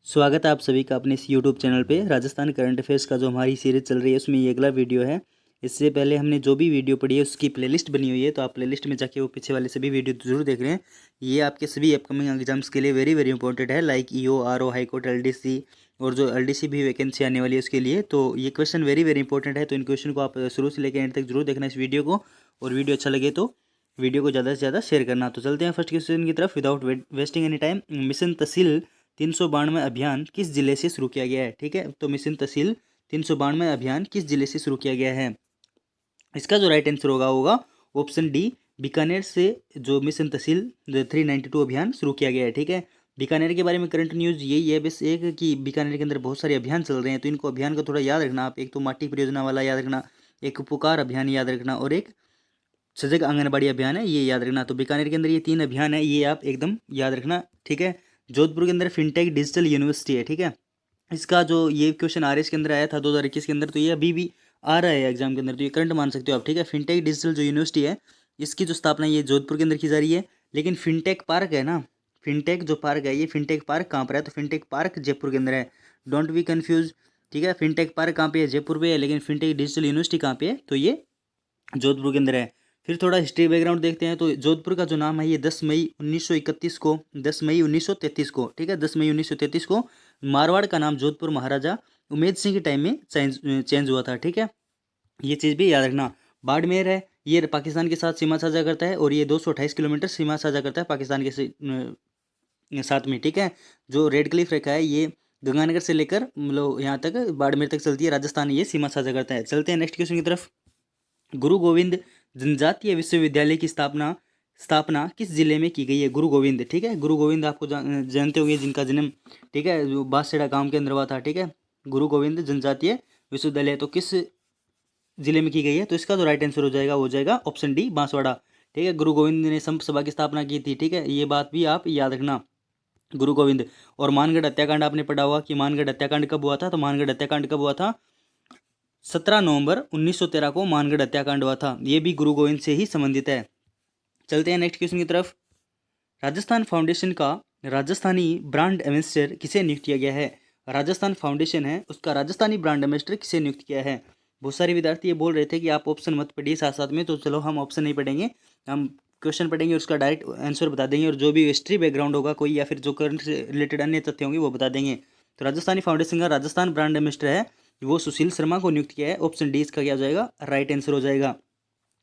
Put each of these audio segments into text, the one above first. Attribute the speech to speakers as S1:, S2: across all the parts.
S1: स्वागत है आप सभी का अपने इस यूट्यूब चैनल पे। राजस्थान करंट अफेयर्स का जो हमारी सीरीज चल रही है उसमें ये अगला वीडियो है। इससे पहले हमने जो भी वीडियो पढ़ी है उसकी प्लेलिस्ट बनी हुई है, तो आप प्लेलिस्ट में जाके वो पीछे वाले सभी वीडियो जरूर देख रहे हैं। ये आपके सभी अपकमिंग एग्जाम्स के लिए वेरी वेरी इंपॉर्टेंट है, like EO, RO, high court, LDC और जो एलडीसी भी वैकेंसी आने वाली है उसके लिए। तो ये क्वेश्चन वेरी वेरी इंपॉर्टेंट है, तो इन क्वेश्चन को आप शुरू से लेकर एंड तक जरूर देखना इस वीडियो को। और वीडियो अच्छा लगे तो वीडियो को ज़्यादा से ज़्यादा शेयर करना। तो चलते हैं फर्स्ट क्वेश्चन की तरफ without wasting any time. Mission तहसील 392 अभियान किस जिले से शुरू किया गया है? ठीक है, तो मिशन तहसील 392 अभियान किस जिले से शुरू किया गया है? इसका जो राइट आंसर होगा ऑप्शन डी, बीकानेर से जो मिशन तहसील 392 अभियान शुरू किया गया है। ठीक है, बीकानेर के बारे में करंट न्यूज़ यही है बस एक कि बीकानेर के अंदर बहुत सारे अभियान चल रहे हैं, तो इनको अभियान को थोड़ा याद रखना आप। एक तो माटी परियोजना वाला याद रखना, एक पुकार अभियान याद रखना और एक सजग आंगनबाड़ी अभियान है, ये याद रखना। तो बीकानेर के अंदर ये 3 अभियान है, ये आप एकदम याद रखना। ठीक है, जोधपुर के अंदर फिनटेक डिजिटल यूनिवर्सिटी है। ठीक है, इसका जो ये क्वेश्चन आरएस के अंदर आया था 2021 के अंदर, तो ये अभी भी आ रहा है एग्जाम के अंदर, तो ये करंट मान सकते हो आप। ठीक है, फिनटेक डिजिटल जो यूनिवर्सिटी है इसकी जो स्थापना ये जोधपुर के अंदर की जा रही है। लेकिन फिनटेक पार्क है ना, फिनटेक जो पार्क है, ये फिनटेक पार्क कहाँ पर है? तो फिनटेक पार्क जयपुर के अंदर है, डोंट बी कन्फ्यूज। ठीक है, फिनटेक पार्क कहाँ पे है? जयपुर पे है। लेकिन फिनटेक डिजिटल यूनिवर्सिटी कहाँ पे है? तो ये जोधपुर के अंदर है। फिर थोड़ा हिस्ट्री बैकग्राउंड देखते हैं, तो जोधपुर का जो नाम है ये 10 मई 1931 को, 10 मई 1933 को, ठीक है, 10 मई 1933 को मारवाड़ का नाम जोधपुर महाराजा उमेद सिंह के टाइम में चेंज हुआ था। ठीक है, ये चीज़ भी याद रखना। बाड़मेर है, ये पाकिस्तान के साथ सीमा साझा करता है और ये 228 किलोमीटर सीमा साझा करता है पाकिस्तान के साथ में। ठीक है, जो रेड क्लिफ रेखा है ये गंगानगर से लेकर मतलब यहाँ तक बाड़मेर तक चलती है, राजस्थान ये सीमा साझा करता है। चलते हैं नेक्स्ट क्वेश्चन की तरफ। गुरु गोविंद जनजातीय विश्वविद्यालय की स्थापना स्थापना किस जिले में की गई है? गुरु गोविंद, ठीक है, गुरु गोविंद आपको जानते होंगे जिनका जन्म, ठीक है, जो बांसखेड़ा गांव के अंदर हुआ था। ठीक है, गुरु गोविंद जनजातीय विश्वविद्यालय तो किस जिले में की गई है? तो इसका जो राइट आंसर हो जाएगा ऑप्शन डी, बांसवाड़ा। ठीक है, गुरु गोविंद ने संत सभा की स्थापना की थी। ठीक है, ये बात भी आप याद रखना, गुरु गोविंद। और मानगढ़ हत्याकांड आपने पढ़ा हुआ कि मानगढ़ हत्याकांड कब हुआ था? तो मानगढ़ हत्याकांड कब हुआ था? 17 नवंबर 1913 को मानगढ़ हत्याकांड हुआ था। ये भी गुरु गोविंद से ही संबंधित है। चलते हैं नेक्स्ट क्वेश्चन की तरफ। राजस्थान फाउंडेशन का राजस्थानी ब्रांड एम्बेसडर किसे नियुक्त किया गया है? राजस्थान फाउंडेशन है उसका राजस्थानी ब्रांड एम्बेसडर किसे नियुक्त किया है? बहुत सारे विद्यार्थी ये बोल रहे थे कि आप ऑप्शन मत पढ़िए साथ साथ में, तो चलो हम ऑप्शन नहीं पढ़ेंगे, हम क्वेश्चन पढ़ेंगे और उसका डायरेक्ट आंसर बता देंगे, और जो भी हिस्ट्री बैकग्राउंड होगा कोई या फिर जो करंट से रिलेटेड अन्य तथ्य होंगे वो बता देंगे। तो राजस्थानी फाउंडेशन का राजस्थान ब्रांड एम्बेसडर है वो सुशील शर्मा को नियुक्त किया है। ऑप्शन डी इसका क्या हो जाएगा? राइट आंसर हो जाएगा।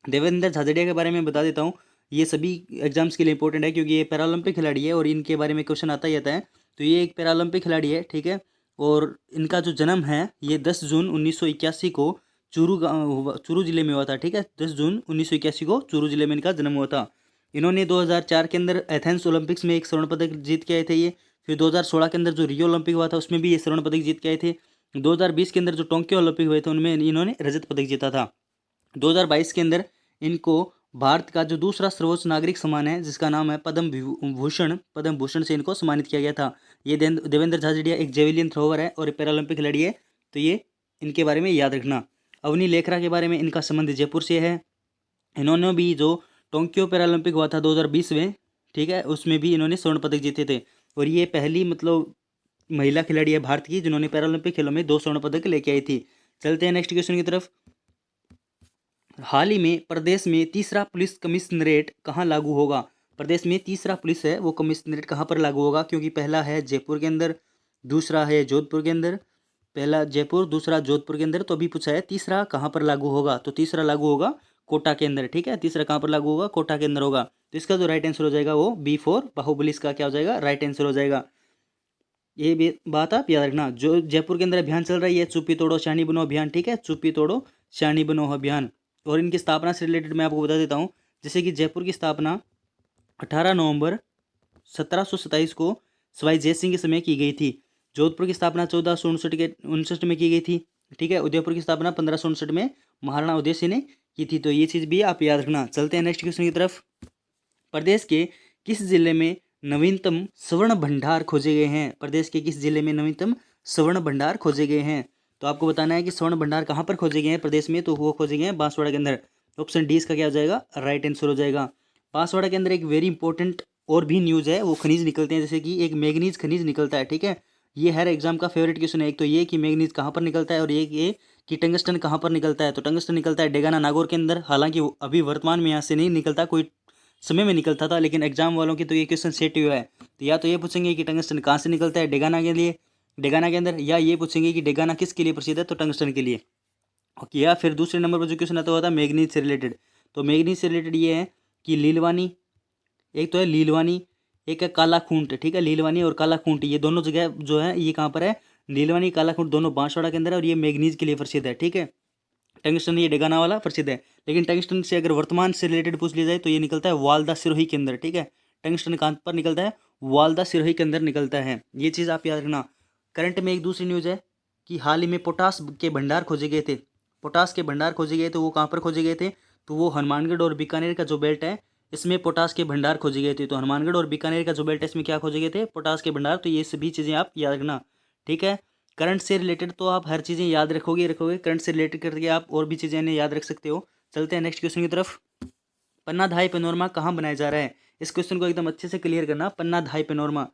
S1: देवेंद्र झाझड़िया के बारे में बता देता हूँ, ये सभी एग्जाम्स के लिए इंपॉर्टेंट है क्योंकि ये पैरालंपिक खिलाड़ी है और इनके बारे में क्वेश्चन आता ही आता है। तो ये एक पैरालंपिक खिलाड़ी है। ठीक है, और इनका जो जन्म है ये 10 जून 1981 को चूरू जिले में हुआ था। ठीक है, 10 जून 1981 को चूरू जिले में इनका जन्म हुआ था। इन्होंने 2004 के अंदर एथेंस ओलंपिक्स में एक स्वर्ण पदक जीत के आए थे ये। फिर 2016 के अंदर जो रियो ओलंपिक हुआ था उसमें भी ये स्वर्ण पदक जीत के आए थे। 2020 के अंदर जो टोक्यो ओलंपिक हुए थे उनमें इन्होंने रजत पदक जीता था। 2022 के अंदर इनको भारत का जो दूसरा सर्वोच्च नागरिक सम्मान है जिसका नाम है पद्म भूषण से इनको सम्मानित किया गया था। ये देवेंद्र झाझड़िया एक जेवलियन थ्रोवर है और पैरालंपिक खिलाड़ी है, तो ये इनके बारे में याद रखना। अवनी लेखरा के बारे में, इनका संबंध जयपुर से है। इन्होंने भी जो टोक्यो पैरालंपिक हुआ था 2020 में, ठीक है, उसमें भी इन्होंने स्वर्ण पदक जीते थे। और ये पहली मतलब महिला खिलाड़ी है भारत की जिन्होंने पैरालंपिक खेलों में 2 स्वर्ण पदक लेके आई थी। चलते हैं नेक्स्ट क्वेश्चन की तरफ। हाल ही में प्रदेश में तीसरा पुलिस कमिश्नरेट कहाँ लागू होगा? प्रदेश में तीसरा पुलिस है वो कमिश्नरेट कहाँ पर लागू होगा? क्योंकि पहला है जयपुर के अंदर, दूसरा है जोधपुर के अंदर, पहला जयपुर दूसरा जोधपुर के अंदर, तो अभी पूछा है तीसरा कहाँ पर लागू होगा, तो तीसरा लागू होगा कोटा के अंदर। ठीक है, तीसरा कहाँ पर लागू होगा? कोटा के अंदर होगा। तो इसका जो राइट आंसर हो जाएगा वो B4 बाहुबली, इसका क्या हो जाएगा? राइट आंसर हो जाएगा। ये भी बात आप याद रखना। जो जयपुर के अंदर अभियान चल रही है चुप्पी तोड़ो शानी बनो अभियान, ठीक है, चुप्पी तोड़ो शानी बनो अभियान। और इनकी स्थापना से रिलेटेड मैं आपको बता देता हूँ, जैसे कि जयपुर की स्थापना 18 नवंबर 1727 को सवाई जय सिंह के समय की गई थी। जोधपुर की स्थापना 1459 में की गई थी। ठीक है, उदयपुर की स्थापना 1559 में महाराणा उदय सिंह ने की थी। तो ये चीज़ भी आप याद रखना। चलते हैं नेक्स्ट क्वेश्चन की तरफ। प्रदेश के किस जिले में नवीनतम स्वर्ण भंडार खोजे गए हैं? प्रदेश के किस जिले में नवीनतम स्वर्ण भंडार खोजे गए हैं? तो आपको बताना है कि स्वर्ण भंडार कहाँ पर खोजे गए हैं प्रदेश में, तो वो खोजे गए हैं बांसवाड़ा के अंदर। ऑप्शन डी इसका क्या हो जाएगा? राइट आंसर हो जाएगा। बांसवाड़ा के अंदर एक वेरी इंपॉर्टेंट और भी न्यूज़ है, वो खनिज निकलते हैं, जैसे कि एक मैग्नीज खनिज निकलता है। ठीक है, ये हर एग्जाम का फेवरेट क्वेश्चन है। एक तो ये कि मैग्नीज कहाँ पर निकलता है, और ये कि टंगस्टन कहाँ पर निकलता है। तो टंगस्टन निकलता है डेगाना नागौर के अंदर। हालांकि अभी वर्तमान में यहाँ से नहीं निकलता, कोई समय में निकलता था, लेकिन एग्जाम वालों की तो ये क्वेश्चन सेट हुआ है। तो या तो ये पूछेंगे कि टंगस्टन कहाँ से निकलता है डेगाना के लिए, डेगाना के अंदर, या ये पूछेंगे कि डेगाना किसके लिए प्रसिद्ध है, तो टंगस्टन के लिए। या फिर दूसरे नंबर पर जो क्वेश्चन आता होता है मैग्नीज से रिलेटेड। तो मैग्नीज से रिलेटेड ये है कि लीलवानी, एक तो है लीलवानी, एक है काला खूंट, ठीक है। लीलवानी और काला खूंट ये दोनों जगह जो है ये कहाँ पर है, लीलवानी काला खूंट दोनों बांसवाड़ा के अंदर है, और ये मैग्नीज के लिए प्रसिद्ध है, ठीक है। टंगस्टन ये डेगाना वाला प्रसिद्ध है। लेकिन टंगस्टन से अगर वर्तमान से रिलेटेड पूछ लिया जाए तो ये निकलता है वालदा सिरोही के अंदर, ठीक है। टंगस्टन कहाँ पर निकलता है, वालदा सिरोही के अंदर निकलता है। ये चीज़ आप याद रखना। करंट में एक दूसरी न्यूज़ है कि हाल ही में पोटास के भंडार खोजे गए थे। पोटास के भंडार खोजे गए, तो वो कहाँ पर खोजे गए थे, तो वो हनुमानगढ़ और बीकानेर का जो बेल्ट है इसमें पोटास के भंडार खोजे गए थे। तो हनुमानगढ़ और बीकानेर का जो बेल्ट है इसमें क्या खोजे गए थे, पोटास के भंडार। तो ये सभी चीज़ें आप याद रखना, ठीक है। करंट से रिलेटेड तो आप हर चीज़ें याद रखोगे, करंट से रिलेटेड करके आप और भी चीज़ें याद रख सकते हो। चलते हैं नेक्स्ट क्वेश्चन की तरफ। पन्ना धाई पेनोरमा कहाँ बनाया जा रहा है, इस क्वेश्चन को एकदम अच्छे से क्लियर करना। पन्ना धाई पेनोरमा,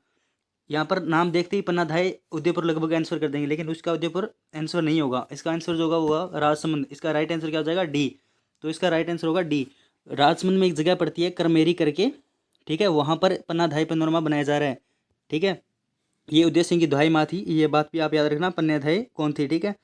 S1: यहाँ पर नाम देखते ही पन्ना धाई उदयपुर लगभग आंसर कर देंगे, लेकिन उसका उदयपुर आंसर नहीं होगा। इसका आंसर जो होगा राजसमंद। इसका राइट आंसर क्या हो जाएगा, डी। तो इसका राइट आंसर होगा डी। राजसमंद में एक जगह पड़ती है करमेरी करके, ठीक है, वहाँ पर पन्ना धाई पेनोरमा बनाया जा रहा है, ठीक है। ये उदय सिंह की दुहाई माँ थी, ये बात भी आप याद रखना, पन्ना धाई कौन थी, ठीक है।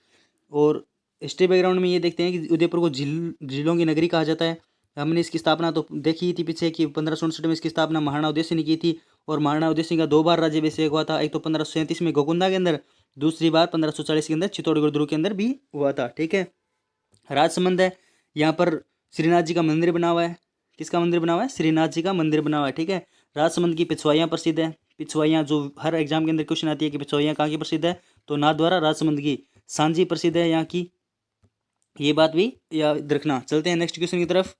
S1: और हिस्ट्री बैकग्राउंड में ये देखते हैं कि उदयपुर को झीलों की नगरी कहा जाता है। हमने इसकी स्थापना तो देखी थी पीछे कि 1567 में इसकी स्थापना महाराणा उदय सिंह ने की थी। और महाराणा उदय सिंह का 2 बार राज्याभिषेक हुआ था, एक तो 1537 में गोकुंदा के अंदर, दूसरी बार 1540 के अंदर चित्तौड़गढ़ दुर्ग के अंदर भी हुआ था, ठीक है। राजसमंद है, यहाँ पर श्रीनाथ जी का मंदिर बना हुआ है। किसका मंदिर बना हुआ है, श्रीनाथ जी का मंदिर बना हुआ है, ठीक है। राजसमंद की पिछवाइयाँ प्रसिद्ध है। पिछवाइयाँ जो हर एग्जाम के अंदर क्वेश्चन आती है कि पिछवाइयाँ कहाँ की प्रसिद्ध है, तो नाथद्वारा राजसमंद की। सांझी प्रसिद्ध है यहाँ की, ये बात भी याद रखना। चलते हैं नेक्स्ट क्वेश्चन की तरफ।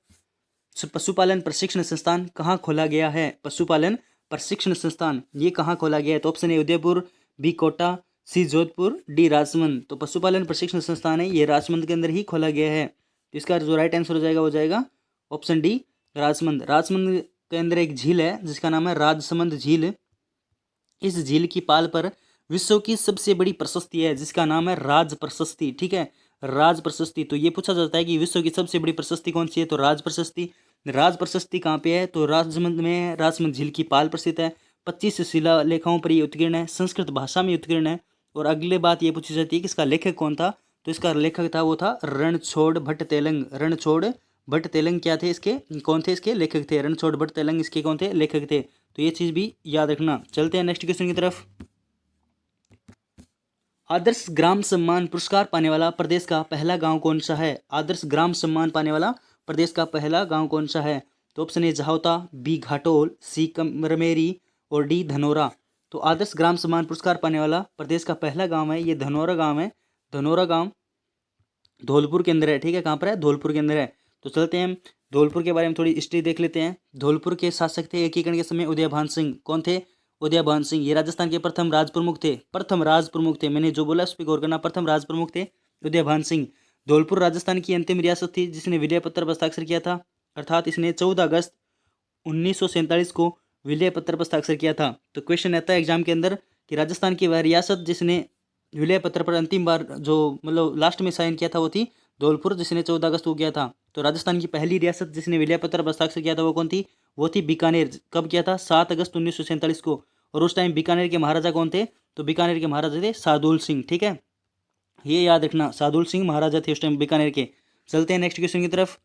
S1: पशुपालन प्रशिक्षण संस्थान कहाँ खोला गया है, पशुपालन प्रशिक्षण संस्थान ये कहाँ खोला गया है, तो option A Udaipur, B Kota, C Jodhpur, D Rajsamand. तो पशुपालन प्रशिक्षण संस्थान है ये राजसमंद के अंदर ही खोला गया है। तो इसका जो राइट आंसर हो जाएगा वो जाएगा ऑप्शन डी राजसमंद। राजसमंद के अंदर एक झील है जिसका नाम है राजसमंद झील। इस झील की पाल पर विश्व की सबसे बड़ी प्रशस्ति है जिसका नाम है राज प्रशस्ति, ठीक है, राज प्रशस्ति। तो ये पूछा जाता है कि विश्व की सबसे बड़ी प्रशस्ति कौन सी है, तो राज प्रशस्ति। राज प्रशस्ति कहाँ पे है, तो राजसमंद में है। राजसमंद झील की पाल प्रसिद्ध है। 25 शिलालेखों पर ये उत्कीर्ण है, संस्कृत भाषा में उत्कीर्ण है। और अगले बात ये पूछी जाती है कि इसका लेखक कौन था, तो इसका लेखक था वो था रणछोड़ भट्ट तेलंग। रणछोड़ भट्ट तेलंग क्या थे, इसके कौन थे, इसके लेखक थे। रणछोड़ भट्ट तेलंग इसके कौन थे, लेखक थे। तो ये चीज़ भी याद रखना। चलते हैं नेक्स्ट क्वेश्चन की तरफ। आदर्श ग्राम सम्मान पुरस्कार पाने वाला प्रदेश का पहला गांव कौन सा है, आदर्श ग्राम सम्मान पाने वाला प्रदेश का पहला गांव कौन सा है, तो ऑप्शन ए जहावता, बी घाटोल, सी कमरमेरी और डी धनोरा। तो आदर्श ग्राम सम्मान पुरस्कार पाने वाला प्रदेश का पहला गांव है ये धनोरा गांव है। धनोरा गांव धौलपुर के अंदर है, ठीक है। कहाँ पर है, धौलपुर के अंदर है। तो चलते हैं हम धौलपुर के बारे में थोड़ी हिस्ट्री देख लेते हैं। धौलपुर के शासक थे एकीकरण के समय उदयभान सिंह। कौन थे, उदयभान सिंह। ये राजस्थान के प्रथम राज प्रमुख थे, प्रथम राज प्रमुख थे। मैंने जो बोला उस पर गौर करना, प्रथम राज प्रमुख थे उदयभान सिंह। धौलपुर राजस्थान की अंतिम रियासत थी जिसने विलय पत्र पर हस्ताक्षर किया था, अर्थात इसने 14 अगस्त 1947 को विलय पत्र पर हस्ताक्षर किया था। तो क्वेश्चन आता है एग्जाम के अंदर कि राजस्थान की वह रियासत जिसने विलय पत्र पर अंतिम बार जो मतलब लास्ट में साइन किया था वो थी धौलपुर, जिसने 14 अगस्त को किया था। तो राजस्थान की पहली रियासत जिसने विलय पत्र पर हस्ताक्षर किया था वो कौन थी, वो थी बीकानेर। कब किया था, 7 अगस्त 1947 को। और उस टाइम बीकानेर के महाराजा कौन थे, तो बीकानेर के महाराजा थे शार्दुल सिंह, ठीक है, ये याद रखना, शार्दुल सिंह महाराजा थे उस टाइम बीकानेर के। चलते हैं नेक्स्ट क्वेश्चन की तरफ।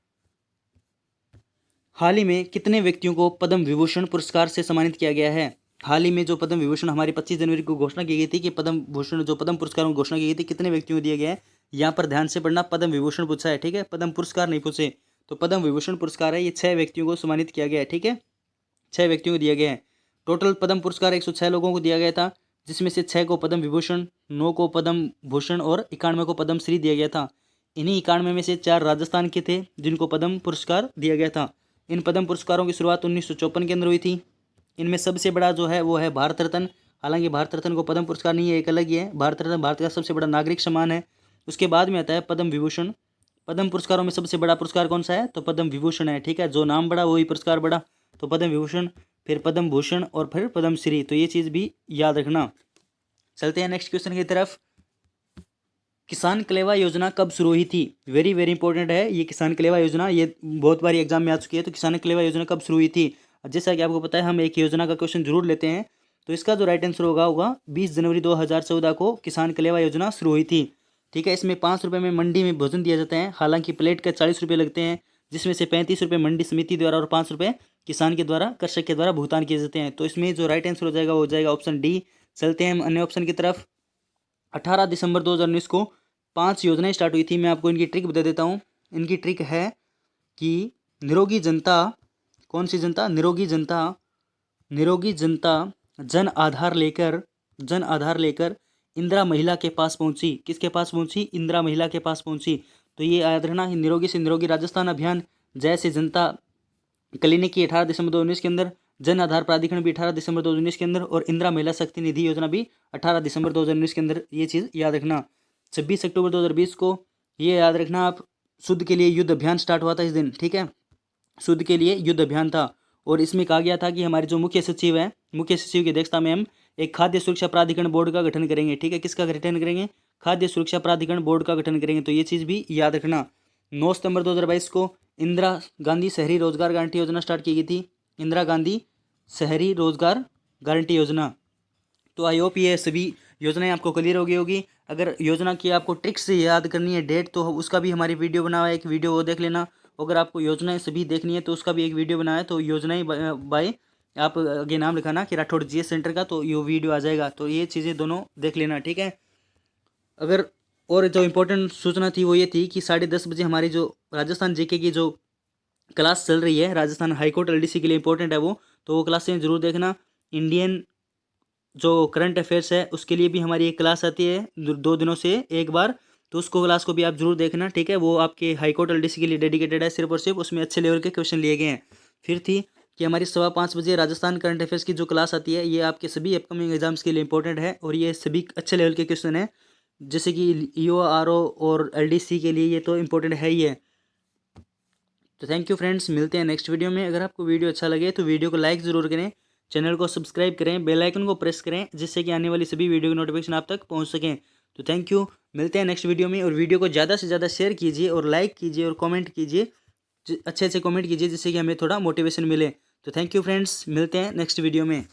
S1: हाल ही में कितने व्यक्तियों को पद्म विभूषण पुरस्कार से सम्मानित किया गया है, हाल ही में जो पद्म विभूषण हमारी 25 जनवरी को घोषणा की गई थी कि पद्म भूषण जो पद्म पुरस्कारों की घोषणा की गई थी कितने व्यक्तियों को दिया गया है, यहाँ पर ध्यान से पढ़ना, पद्म विभूषण पूछा है, ठीक है, पद्म पुरस्कार नहीं पूछे। तो पद्म विभूषण पुरस्कार है ये 6 व्यक्तियों को सम्मानित किया गया है, ठीक है, 6 व्यक्तियों को दिया गया है। टोटल पद्म पुरस्कार 106 लोगों को दिया गया था, जिसमें से 6 को पद्म विभूषण, 9 को पद्म भूषण और 91 को पद्म श्री दिया गया था। इन्हीं 91 में से 4 राजस्थान के थे जिनको पद्म पुरस्कार दिया गया था। इन पद्म पुरस्कारों की शुरुआत 1954 के अंदर हुई थी। इनमें सबसे बड़ा जो है वो है भारत रत्न। हालांकि भारत रत्न को पद्म पुरस्कार नहीं है, एक अलग ही है। भारत रत्न भारत का सबसे बड़ा नागरिक सम्मान है। उसके बाद में आता है पद्म विभूषण। पद्म पुरस्कारों में सबसे बड़ा पुरस्कार कौन सा है, तो पद्म विभूषण है, ठीक है, जो नाम बड़ा वही पुरस्कार बड़ा। तो पद्म विभूषण, फिर पद्म भूषण और फिर पद्म श्री। तो ये चीज़ भी याद रखना। चलते हैं नेक्स्ट क्वेश्चन की तरफ। किसान कलेवा योजना कब शुरू हुई थी? वेरी वेरी इंपॉर्टेंट है ये किसान कलेवा योजना, ये बहुत बार एग्जाम में आ चुकी है। तो किसान कलेवा योजना कब शुरू हुई थी? जैसा कि आपको पता है हम एक योजना का क्वेश्चन जरूर लेते हैं, तो इसका जो राइट आंसर होगा 20 जनवरी 2014 को किसान कलेवा योजना शुरू हुई थी। ठीक है, इसमें 5 रुपये में मंडी में भोजन दिया जाता है। हालांकि प्लेट का 40 रुपये लगते हैं, जिसमें से 35 रुपये मंडी समिति द्वारा और 5 रुपये किसान के द्वारा, कृषक के द्वारा भुगतान किए जाते हैं। तो इसमें जो राइट आंसर हो जाएगा वो हो जाएगा ऑप्शन डी। चलते हैं हम अन्य ऑप्शन की तरफ। 18 दिसंबर 2019 को 5 योजनाएं स्टार्ट हुई थी। मैं आपको इनकी ट्रिक बता देता हूँ। इनकी ट्रिक है कि निरोगी जनता, कौन सी जनता? निरोगी जनता, निरोगी जनता जन आधार लेकर इंदिरा महिला के पास पहुंची। किसके पास पहुंची? इंदिरा महिला के पास पहुंची। तो ये याद रखना, निरोगी से निरोगी राजस्थान अभियान, जय से जनता क्लिनिक की 18 दिसंबर 2019 के अंदर, जन आधार प्राधिकरण भी 18 दिसंबर 2019 के अंदर, और इंदिरा महिला शक्ति निधि योजना भी 18 दिसंबर 2019 के अंदर। ये चीज़ याद रखना। 26 अक्टूबर 2020 को ये याद रखना आप, शुद्ध के लिए युद्ध अभियान स्टार्ट हुआ था इस दिन। ठीक है, शुद्ध के लिए युद्ध अभियान था, और इसमें कहा गया था कि हमारे जो मुख्य सचिव हैं, मुख्य सचिव की अध्यक्षता में हम एक खाद्य सुरक्षा प्राधिकरण बोर्ड का गठन करेंगे। ठीक है, किसका गठन करेंगे? खाद्य सुरक्षा प्राधिकरण बोर्ड का गठन करेंगे। तो ये चीज़ भी याद रखना। 9 सितंबर 2022 को इंदिरा गांधी शहरी रोजगार गारंटी योजना स्टार्ट की गई थी। इंदिरा गांधी शहरी रोजगार गारंटी योजना। तो आई होप ये सभी योजनाएं आपको क्लियर हो गई होगी। अगर योजना की आपको ट्रिक्स से याद करनी है डेट, तो उसका भी हमारी वीडियो बना हुआ है, एक वीडियो वो देख लेना। अगर आपको योजनाएं सभी देखनी है तो उसका भी एक वीडियो बनाया है। तो योजनाएं बाय आप आगे नाम लिखाना कि राठौड़ जीएस सेंटर का, तो ये वीडियो आ जाएगा। तो ये चीज़ें दोनों देख लेना। ठीक है, अगर और जो इम्पोर्टेंट सूचना थी वो ये थी कि 10:30 बजे हमारी जो राजस्थान जीके की जो क्लास चल रही है, राजस्थान हाईकोर्ट एलडीसी के लिए इंपॉर्टेंट है वो, तो वो क्लासें जरूर देखना। इंडियन जो करंट अफेयर्स है उसके लिए भी हमारी एक क्लास आती है 2 दिनों से एक बार, तो उसको क्लास को भी आप जरूर देखना। ठीक है, वो आपके हाईकोर्ट एलडीसी के लिए डेडिकेटेड है सिर्फ और सिर्फ, उसमें अच्छे लेवल के क्वेश्चन लिए गए हैं। फिर थी कि हमारी 5:15 बजे राजस्थान करंट अफेयर्स की जो क्लास आती है, ये आपके सभी अपकमिंग एग्जाम्स के लिए इंपॉर्टेंट है, और ये सभी अच्छे लेवल के क्वेश्चन है, जैसे कि ईओ आरओ और एलडीसी के लिए ये तो इंपॉर्टेंट है ही है। तो थैंक यू फ्रेंड्स, मिलते हैं नेक्स्ट वीडियो में। अगर आपको वीडियो अच्छा लगे तो वीडियो को लाइक ज़रूर करें, चैनल को सब्सक्राइब करें, बेल आइकन को प्रेस करें, जिससे कि आने वाली सभी वीडियो की नोटिफिकेशन आप तक पहुंच सकें। तो थैंक यू, मिलते हैं नेक्स्ट वीडियो में। और वीडियो को ज़्यादा से ज़्यादा शेयर कीजिए और लाइक कीजिए और कमेंट कीजिए, अच्छे अच्छे कमेंट कीजिए, जिससे कि हमें थोड़ा मोटिवेशन मिले। तो थैंक यू फ्रेंड्स, मिलते हैं नेक्स्ट वीडियो में।